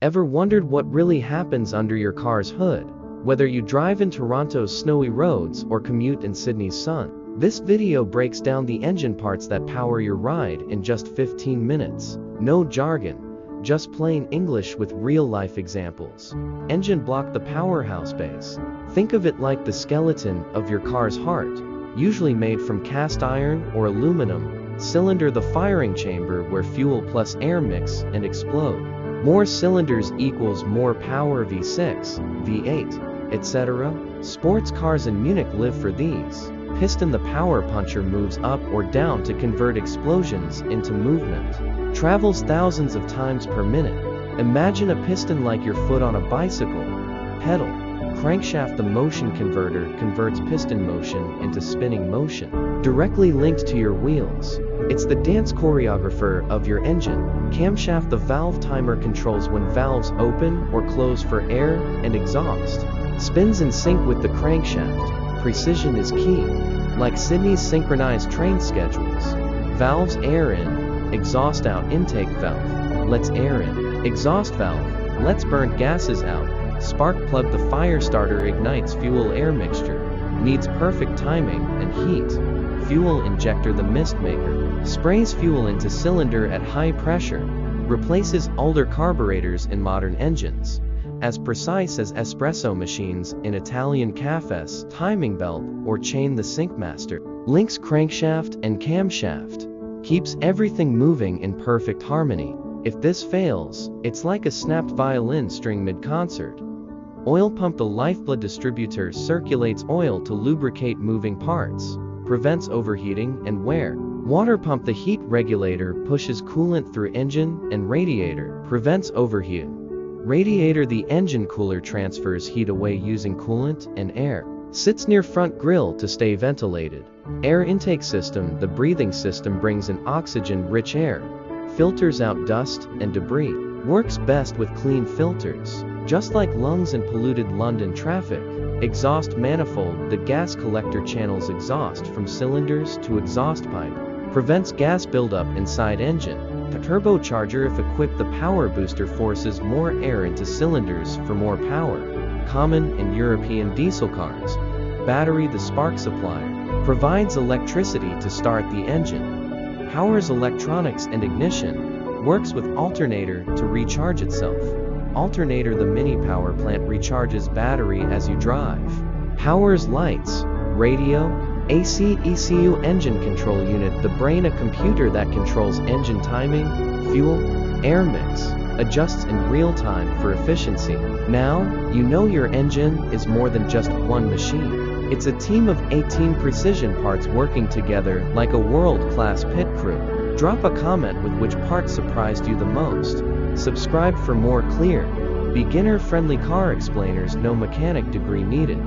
Ever wondered what really happens under your car's hood? Whether you drive in Toronto's snowy roads or commute in Sydney's sun, this video breaks down the engine parts that power your ride in just 15 minutes. No jargon, just plain English with real-life examples. Engine block, the powerhouse base. Think of it like the skeleton of your car's heart, usually made from cast iron or aluminum. Cylinder, the firing chamber where fuel plus air mix and explode. More cylinders equals more power, V6, V8, etc. Sports cars in Munich live for these. Piston, the power puncher, moves up or down to convert explosions into movement. Travels thousands of times per minute. Imagine a piston like your foot on a bicycle. Pedal. Crankshaft, the motion converter, converts piston motion into spinning motion, directly linked to your wheels. It's the dance choreographer of your engine. Camshaft, the valve timer, controls when valves open or close for air and exhaust. Spins in sync with the crankshaft. Precision is key, like Sydney's synchronized train schedules. Valves, air in, exhaust out. Intake valve lets air in. Exhaust valve lets burnt gases out. Spark plug, the fire starter, ignites fuel-air mixture. Needs perfect timing and heat. Fuel injector, the mist maker, sprays fuel into cylinder at high pressure. Replaces older carburetors in modern engines. As precise as espresso machines in Italian cafes. Timing belt or chain, the sync master, links crankshaft and camshaft. Keeps everything moving in perfect harmony. If this fails, it's like a snapped violin string mid-concert. Oil pump, the lifeblood distributor, circulates oil to lubricate moving parts. Prevents overheating and wear. Water pump, the heat regulator, pushes coolant through engine and radiator. Prevents overheat. Radiator, the engine cooler, transfers heat away using coolant and air. Sits near front grille to stay ventilated. Air intake system, the breathing system, brings in oxygen-rich air. Filters out dust and debris. Works best with clean filters, just like lungs in polluted London traffic. Exhaust manifold, the gas collector, channels exhaust from cylinders to exhaust pipe. Prevents gas buildup inside engine. The turbocharger, if equipped, the power booster, forces more air into cylinders for more power. Common in European diesel cars. Battery, the spark supplier, provides electricity to start the engine. Powers electronics and ignition. Works with alternator to recharge itself. Alternator, the mini power plant, recharges battery as you drive. Powers lights, radio, AC, ECU, engine control unit, the brain, a computer that controls engine timing, fuel, air mix, adjusts in real time for efficiency. Now, you know your engine is more than just one machine. It's a team of 18 precision parts working together like a world-class pit crew. Drop a comment with which part surprised you the most. Subscribe for more clear, beginner-friendly car explainers. No mechanic degree needed.